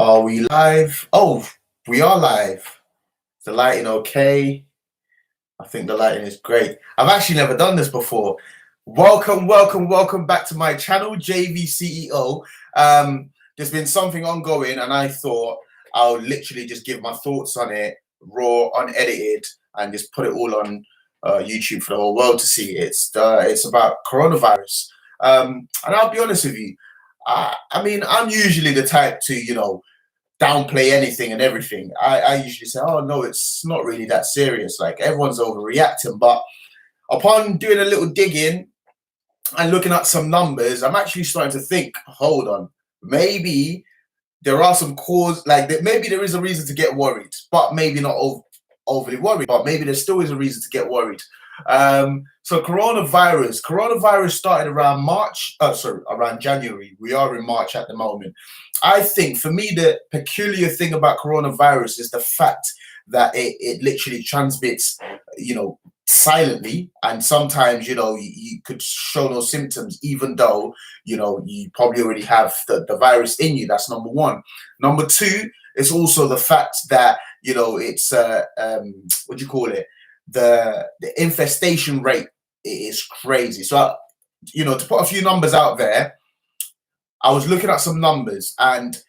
Are we live? Oh, we are live. Is the lighting okay? I think the lighting is great. I've actually never done this before. Welcome back to my channel, JVCEO. There's been something ongoing, and I thought I'll literally just give my thoughts on it, raw, unedited, and just put it all on YouTube for the whole world to see. It's about coronavirus. And I'll be honest with you. I mean, I'm usually the type to, downplay anything and everything. I usually say, oh, no, it's not really that serious. Like, everyone's overreacting. But upon doing a little digging and looking at some numbers, I'm actually starting to think, hold on, maybe there are some cause, maybe there is a reason to get worried, but maybe not overly worried, but maybe there still is a reason to get worried. So coronavirus started around around January. We are in March at the moment. I think for me, the peculiar thing about coronavirus is the fact that it literally transmits, silently. And sometimes, you could show no symptoms, even though, you probably already have the virus in you. That's number one. Number two, it's also the fact that, it's, what do you call it? The infestation rate is crazy. So, to put a few numbers out there, I was looking at some numbers, and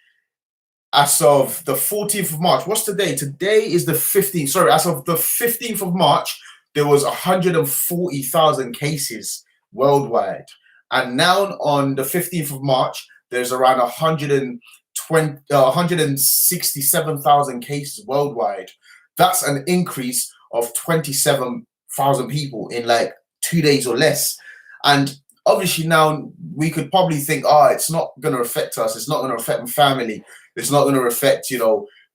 as of the 14th of March, what's today? Today is the 15th. Sorry, as of the 15th of March, there was 140,000 cases worldwide. And now on the 15th of March, there's around 167,000 cases worldwide. That's an increase of 27,000 people in like 2 days or less. And obviously now we could probably think, it's not going to affect us. It's not going to affect my family. It's not going to affect,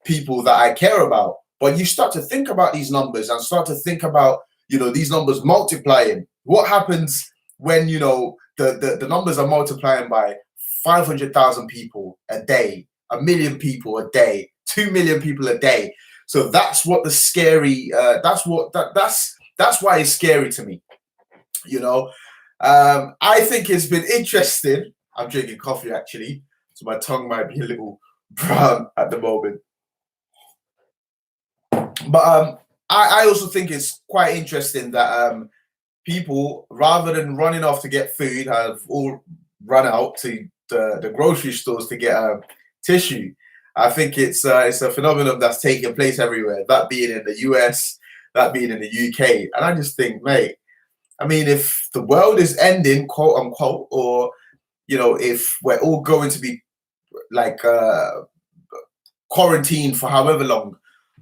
people that I care about. But you start to think about these numbers and start to think about, these numbers multiplying. What happens when, the numbers are multiplying by 500,000 people a day, 1 million people a day, 2 million people a day. So that's what the scary, that's why it's scary to me, I think it's been interesting. I'm drinking coffee actually, so my tongue might be a little brown at the moment. But I also think it's quite interesting that people, rather than running off to get food, have all run out to the grocery stores to get tissue. I think it's a phenomenon that's taking place everywhere, that being in the US, that being in the UK. And I just think, mate, I mean, if the world is ending, quote unquote, or, if we're all going to be like quarantined for however long,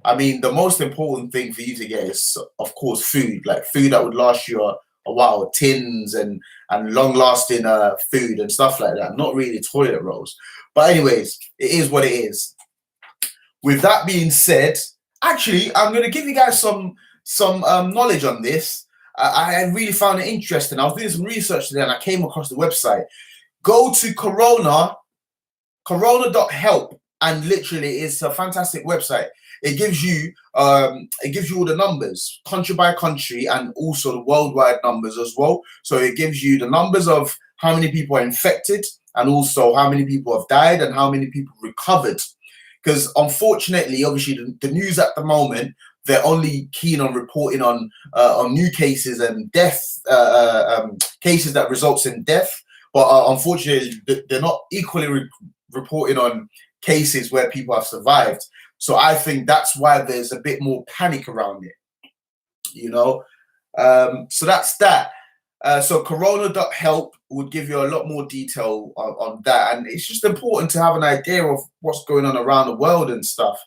I mean, the most important thing for you to get is, of course, food, like food that would last you a while, tins and long-lasting food and stuff like that. Not really toilet rolls. But anyways, it is what it is. With that being said, actually, I'm going to give you guys some knowledge on this. I really found it interesting. I was doing some research today and I came across the website. Go to corona.help, and literally it's a fantastic website. It gives you all the numbers, country by country, and also the worldwide numbers as well. So it gives you the numbers of how many people are infected, and also how many people have died and how many people recovered. Because unfortunately, obviously, the news at the moment, they're only keen on reporting on new cases and death, cases that results in death. But unfortunately, they're not equally reporting on cases where people have survived. So I think that's why there's a bit more panic around it, So that's that. So corona.help would give you a lot more detail on that. And it's just important to have an idea of what's going on around the world and stuff.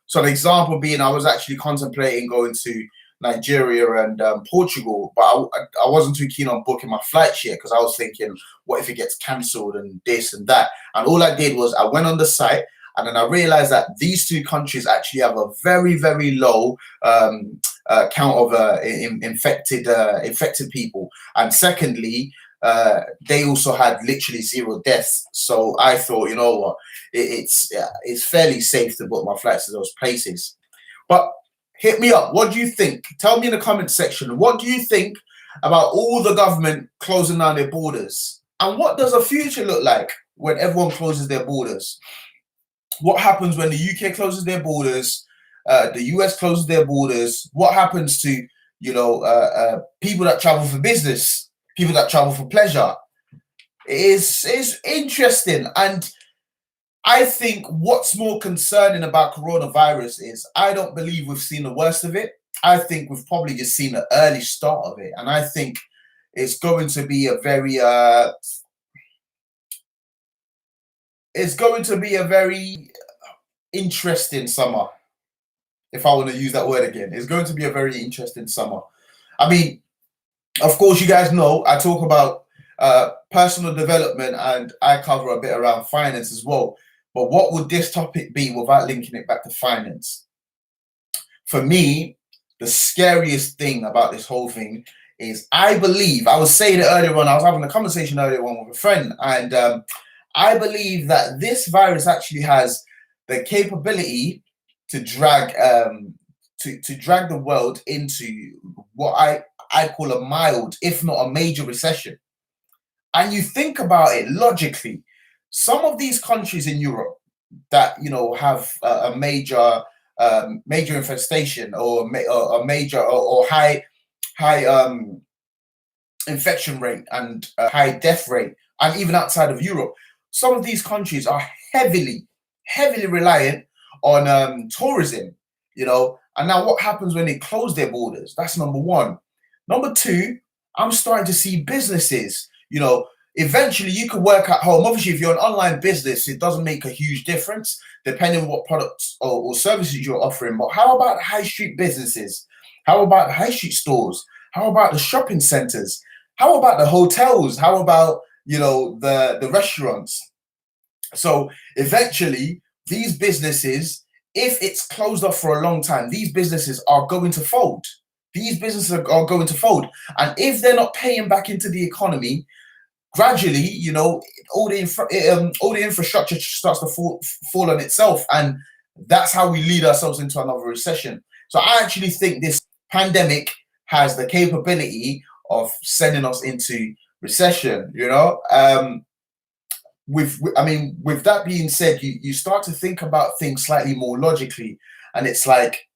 So an example being, I was actually contemplating going to Nigeria and Portugal, but I wasn't too keen on booking my flights yet, because I was thinking, what if it gets cancelled and this and that? And all I did was I went on the site, and then I realized that these two countries actually have a very, very low count of infected people. And secondly, they also had literally 0 deaths. So I thought, you know what, it's fairly safe to book my flights to those places. But hit me up. What do you think? Tell me in the comment section. What do you think about all the government closing down their borders? And what does a future look like when everyone closes their borders? What happens when the UK closes their borders, the US closes their borders? What happens to people that travel for business, people that travel for pleasure? Is interesting, and I think what's more concerning about coronavirus is I don't believe we've seen the worst of it. I think we've probably just seen the early start of it, and I think it's going to be a very interesting summer. If I want to use that word again, it's going to be a very interesting summer. I mean, of course, you guys know I talk about personal development, and I cover a bit around finance as well. But what would this topic be without linking it back to finance? For me, the scariest thing about this whole thing is I believe, I was saying it earlier on, I was having a conversation earlier on with a friend, and I believe that this virus actually has the capability to drag to drag the world into what I call a mild, if not a major recession. And you think about it logically, some of these countries in Europe that have a major infestation, or a major or high infection rate and a high death rate, and even outside of Europe, some of these countries are heavily reliant on tourism, And now what happens when they close their borders? That's number one. Number two, I'm starting to see businesses, eventually you can work at home. Obviously, if you're an online business, it doesn't make a huge difference depending on what products or services you're offering. But how about high street businesses? How about high street stores? How about the shopping centers? How about the hotels? How about, the restaurants? So eventually, these businesses, if it's closed off for a long time, these businesses are going to fold. These businesses are going to fold. And if they're not paying back into the economy, gradually, all the infrastructure starts to fall on itself. And that's how we lead ourselves into another recession. So I actually think this pandemic has the capability of sending us into recession, with that being said, you start to think about things slightly more logically, and it's like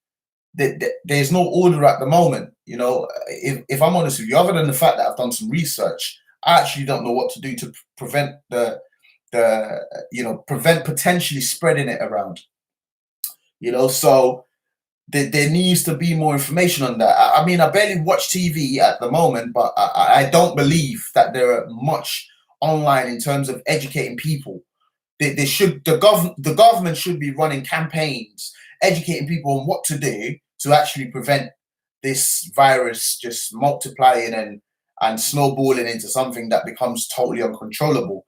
there's no order at the moment. If I'm honest with you, other than the fact that I've done some research, I actually don't know what to do to prevent prevent potentially spreading it around. So there needs to be more information on that. I mean, I barely watch TV at the moment, but I don't believe that there are much online in terms of educating people. The government should be running campaigns, educating people on what to do to actually prevent this virus just multiplying and snowballing into something that becomes totally uncontrollable.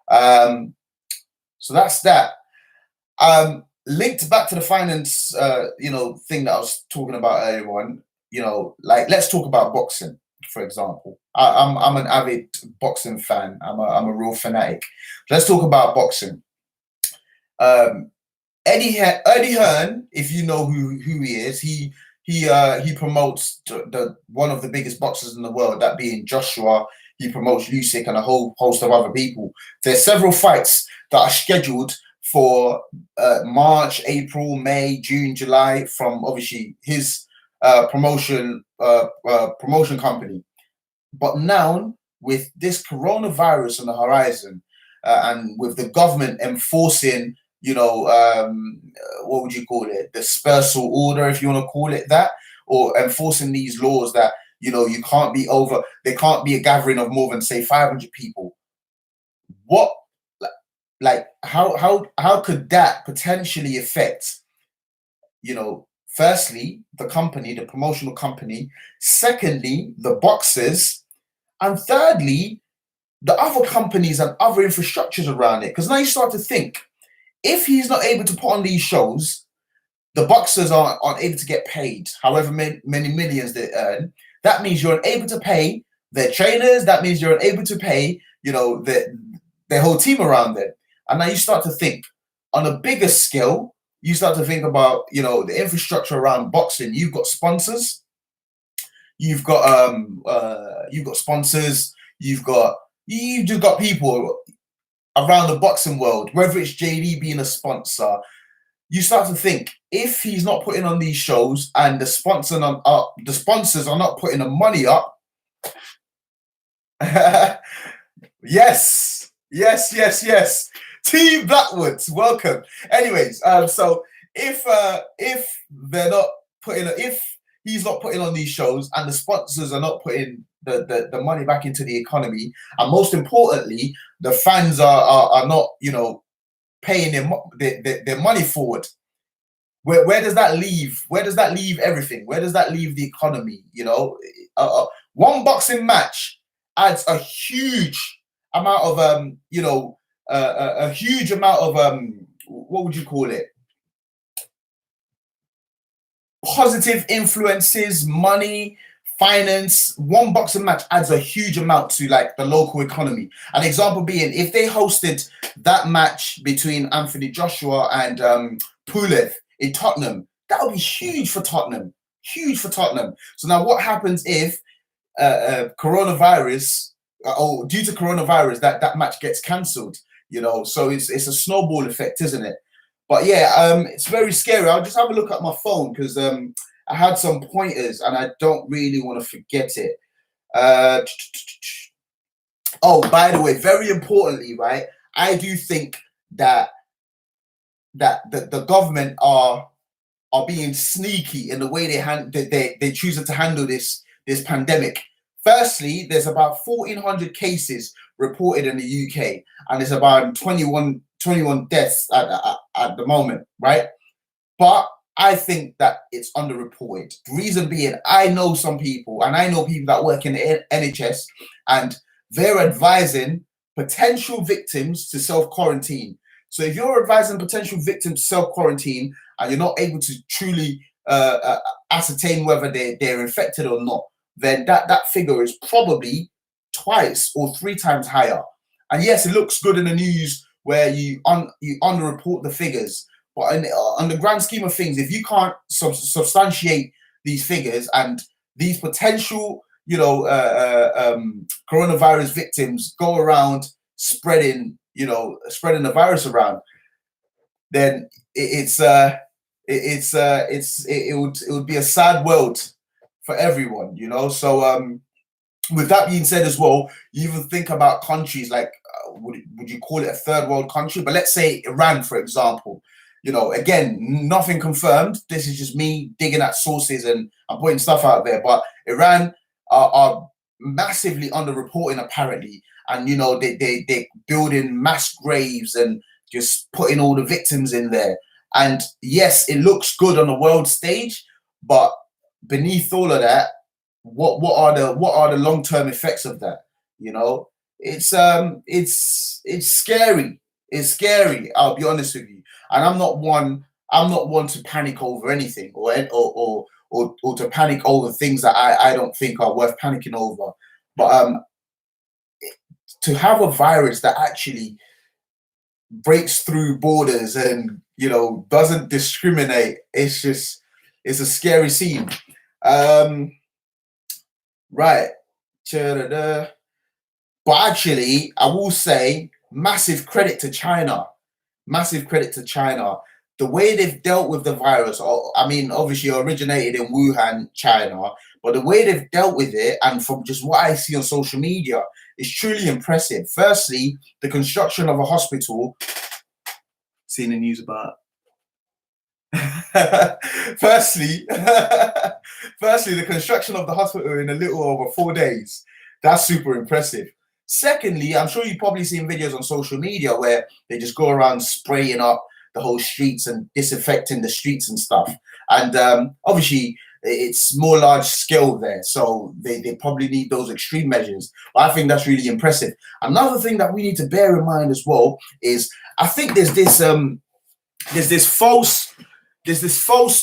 So that's that. Linked back to the finance, thing that I was talking about earlier on. Let's talk about boxing, for example. I'm an avid boxing fan. I'm a real fanatic. Let's talk about boxing. Eddie Hearn, if you know who he is, he promotes one of the biggest boxers in the world, that being Joshua. He promotes Usyk and a whole host of other people. There's several fights that are scheduled for March, April, May, June, July from obviously his promotion company. But now with this coronavirus on the horizon, and with the government enforcing, what would you call it? Dispersal order, if you want to call it that, or enforcing these laws that, you can't be there can't be a gathering of more than, say, 500 people. What, how could that potentially affect, firstly, the company, the promotional company, secondly, the boxers, and thirdly, the other companies and other infrastructures around it? Because now you start to think, if he's not able to put on these shows, the boxers aren't able to get paid however many millions they earn. That means you're unable to pay their trainers. That means you're unable to pay, their whole team around them. And now you start to think on a bigger scale. You start to think about, the infrastructure around boxing. You've got sponsors. You've got sponsors. You've just got people. around the boxing world, whether it's JD being a sponsor, you start to think if he's not putting on these shows and the sponsors are not putting the money up. Yes, yes, yes, yes. Team Blackwoods, welcome. Anyways, so if they're not if he's not putting on these shows and the sponsors are not putting the money back into the economy, and most importantly, the fans are not, paying their money forward. Where does that leave? Where does that leave everything? Where does that leave the economy? One boxing match adds a huge amount of a huge amount of what would you call it? Positive influences, money, finance. One boxing match adds a huge amount to like the local economy. An example being, if they hosted that match between Anthony Joshua and Pulev in Tottenham, that would be huge for Tottenham. Huge for Tottenham. So now what happens if coronavirus, or due to coronavirus, that match gets cancelled? So it's a snowball effect, isn't it? But yeah, it's very scary. I'll just have a look at my phone because I had some pointers and I don't really want to forget it. Oh, by the way, very importantly, right? I do think that the government are being sneaky in the way they choose to handle this pandemic. Firstly, there's about 1,400 cases reported in the UK, and it's about 21 deaths at the moment, right? But I think that it's underreported. The reason being, I know some people, and I know people that work in the NHS, and they're advising potential victims to self-quarantine. So if you're advising potential victims to self-quarantine and you're not able to truly ascertain whether they're infected or not, then that figure is probably twice or three times higher. And yes, it looks good in the news where you underreport the figures, but on the grand scheme of things, if you can't substantiate these figures and these potential, coronavirus victims go around spreading the virus around, then it would be a sad world for everyone, So with that being said as well, you even think about countries like, would you call it a third world country? But let's say Iran, for example. Again, nothing confirmed. This is just me digging at sources and I'm putting stuff out there. But Iran are massively underreporting apparently, and they building mass graves and just putting all the victims in there. And yes, it looks good on the world stage, but beneath all of that, what are the long-term effects of that? It's scary. It's scary. I'll be honest with you. And I'm not one to panic over anything or to panic over things that I don't think are worth panicking over. But to have a virus that actually breaks through borders and doesn't discriminate, it's a scary scene. Right. But actually, I will say massive credit to China. Massive credit to China. The way they've dealt with the virus, I mean, obviously originated in Wuhan, China, but the way they've dealt with it, and from just what I see on social media, is truly impressive. Firstly, the construction of a hospital. Seen the news about. Firstly, the construction of the hospital in a little over 4 days. That's super impressive. Secondly, I'm sure you've probably seen videos on social media where they just go around spraying up the whole streets and disinfecting the streets and stuff. And obviously, it's more large scale there, so they probably need those extreme measures. But I think that's really impressive. Another thing that we need to bear in mind as well is I think there's this false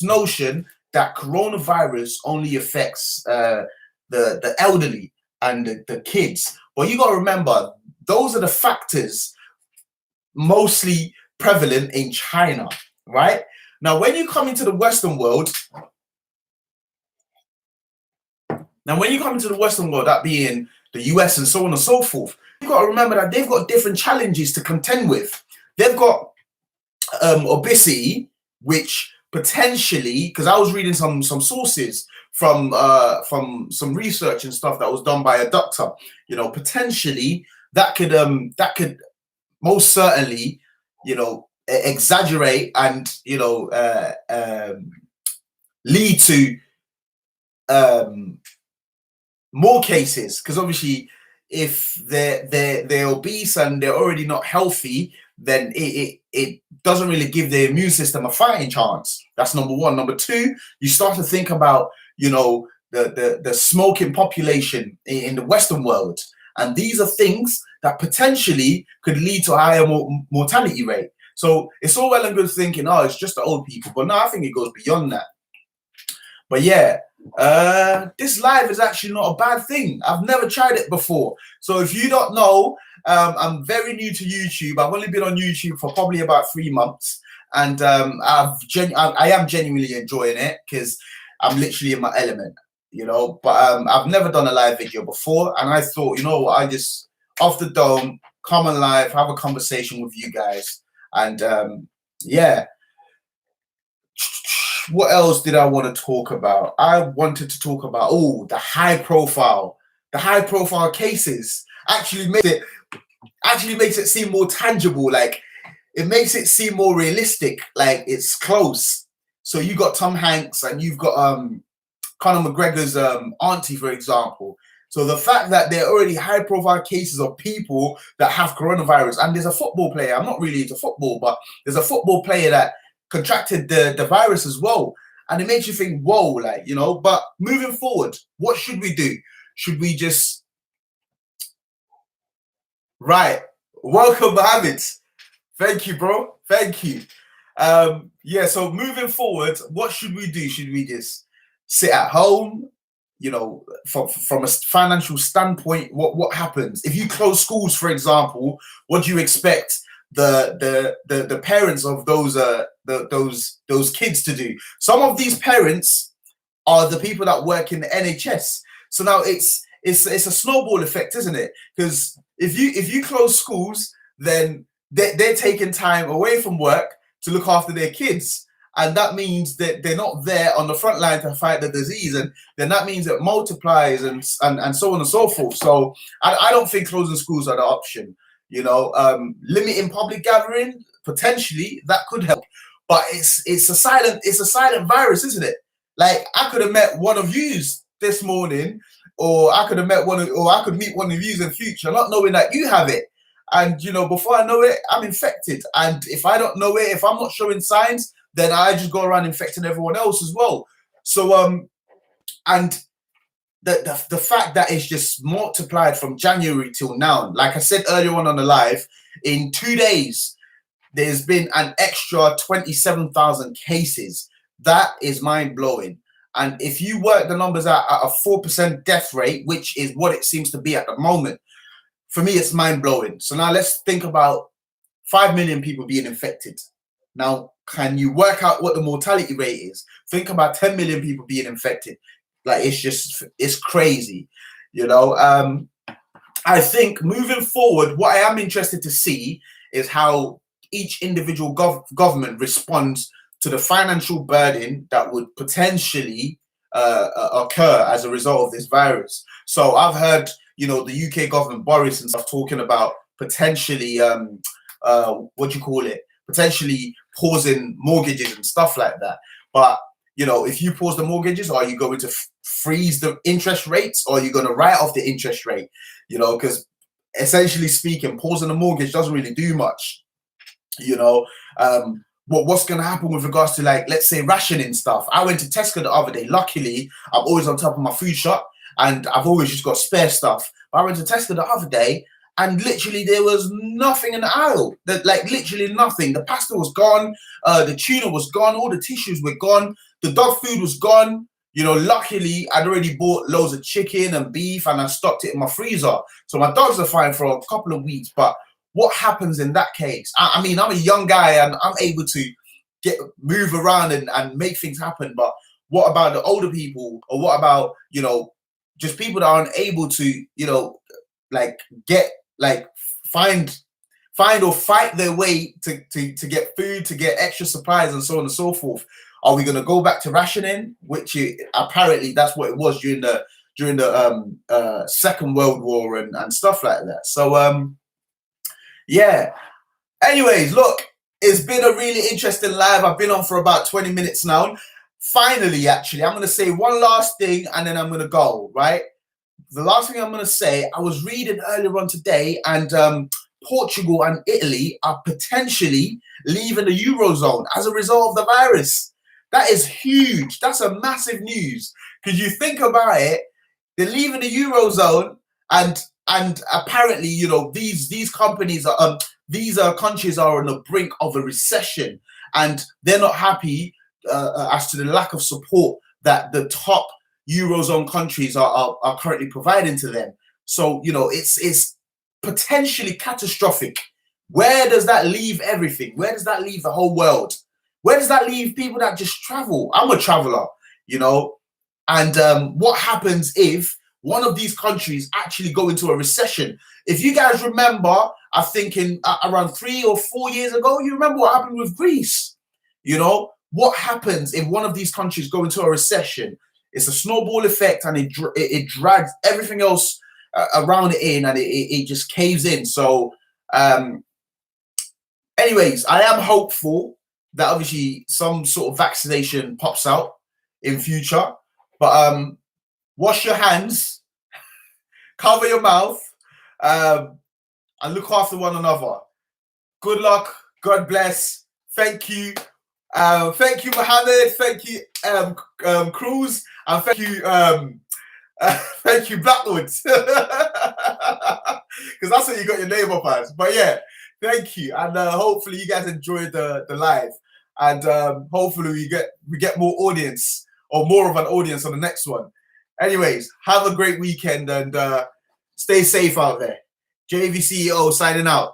notion that coronavirus only affects the elderly and the kids. But you got to remember, those are the factors mostly prevalent in China, right? Now, when you come into the Western world, that being the US and so on and so forth, got to remember that they've got different challenges to contend with. They've got obesity, which potentially, because I was reading some sources from some research and stuff that was done by a doctor, you know, potentially that could most certainly, you know, exaggerate and, you know, lead to more cases, because obviously if they're obese and they're already not healthy, then it doesn't really give the immune system a fighting chance. That's number one. Number two, you start to think about, you know, the smoking population in the Western world, and these are things that potentially could lead to a higher mortality rate. So it's all well and good thinking, oh, it's just the old people, but no, I think it goes beyond that. But yeah, this live is actually not a bad thing. I've never tried it before. So if you don't know, I'm very new to YouTube. I've only been on YouTube for probably about 3 months, and I am genuinely enjoying it because I'm literally in my element, you know. But I've never done a live video before, and I thought, you know what, I just off the dome, come on live, have a conversation with you guys, and yeah. What else did I want to talk about? I wanted to talk about the high profile cases. Actually makes it seem more tangible. Like, it makes it seem more realistic. Like, it's close. So you got Tom Hanks and you've got Conor McGregor's auntie, for example. So the fact that there are already high profile cases of people that have coronavirus, and there's a football player, I'm not really into football, but there's a football player that contracted the virus as well, and it makes you think, whoa, like, you know. But moving forward, what should we do? Should we just welcome, Mohammed? Thank you, bro. Thank you. Yeah, so moving forward, what should we do? Should we just sit at home? You know, from a financial standpoint, what happens if you close schools, for example? What do you expect the parents of those kids to do? Some of these parents are the people that work in the NHS. So now it's a snowball effect, isn't it? Because if you close schools, then they're taking time away from work to look after their kids, and that means that they're not there on the front line to fight the disease, and then that means it multiplies and so on and so forth. So I don't think closing schools are the option. You know, limiting public gathering, potentially that could help, but it's a silent virus, isn't it? Like, I could have met one of yous this morning, or I could meet one of yous in future, not knowing that you have it. And, you know, before I know it, I'm infected. And if I don't know it, if I'm not showing signs, then I just go around infecting everyone else as well. So and the fact that it's just multiplied from January till now, like I said earlier on the live, in 2 days, there's been an extra 27,000 cases. That is mind blowing. And if you work the numbers out at a 4% death rate, which is what it seems to be at the moment, for me, it's mind blowing. So now let's think about 5 million people being infected. Now, can you work out what the mortality rate is? Think about 10 million people being infected. Like, it's crazy, you know. I think moving forward, what I am interested to see is how each individual government responds to the financial burden that would potentially occur as a result of this virus. So I've heard, you know, the UK government, Boris and stuff, talking about potentially potentially pausing mortgages and stuff like that. But, you know, if you pause the mortgages, are you going to freeze the interest rates, or are you going to write off the interest rate? You know, because essentially speaking, pausing the mortgage doesn't really do much. You know, what's going to happen with regards to, like, let's say rationing stuff? I went to Tesco the other day. Luckily, I'm always on top of my food shop, and I've always just got spare stuff. But I went to Tesco the other day, and literally there was nothing in the aisle. Like, literally nothing. The pasta was gone. The tuna was gone. All the tissues were gone. The dog food was gone. You know, luckily, I'd already bought loads of chicken and beef, and I stocked it in my freezer. So my dogs are fine for a couple of weeks. But what happens in that case? I mean, I'm a young guy, and I'm able to move around and make things happen. But what about the older people? Or what about, you know, just people that aren't able to, you know, like, get like find or fight their way to get food, to get extra supplies, and so on and so forth? Are we going to go back to rationing, which apparently that's what it was during the Second World War and stuff like that? So yeah. Anyways, look, it's been a really interesting live. I've been on for about 20 minutes now. Finally, actually, I'm going to say one last thing and then I'm going to go, right? The last thing I'm going to say, I was reading earlier on today, and Portugal and Italy are potentially leaving the Eurozone as a result of the virus. That is huge. That's a massive news. Because you think about it, they're leaving the Eurozone, and apparently, you know, these companies are these countries are on the brink of a recession, and they're not happy as to the lack of support that the top Eurozone countries are currently providing to them. So, you know, it's potentially catastrophic. Where does that leave everything? Where does that leave the whole world? Where does that leave people that just travel? I'm a traveler, you know, and what happens if one of these countries actually go into a recession? If you guys remember, I think in around 3 or 4 years ago, you remember what happened with Greece? You know, what happens if one of these countries go into a recession? It's a snowball effect, and it drags everything else around it in, and it just caves in. So anyways, I am hopeful that obviously some sort of vaccination pops out in future. But wash your hands, cover your mouth, and look after one another. Good luck. God bless. Thank you. Thank you, Mohammed. Thank you, Cruz, and thank you, thank you, Blackwoods, because that's what you got your name up as. But yeah, thank you, and hopefully you guys enjoyed the live, and hopefully we get more audience, or more of an audience on the next one. Anyways, have a great weekend, and stay safe out there. JV CEO signing out.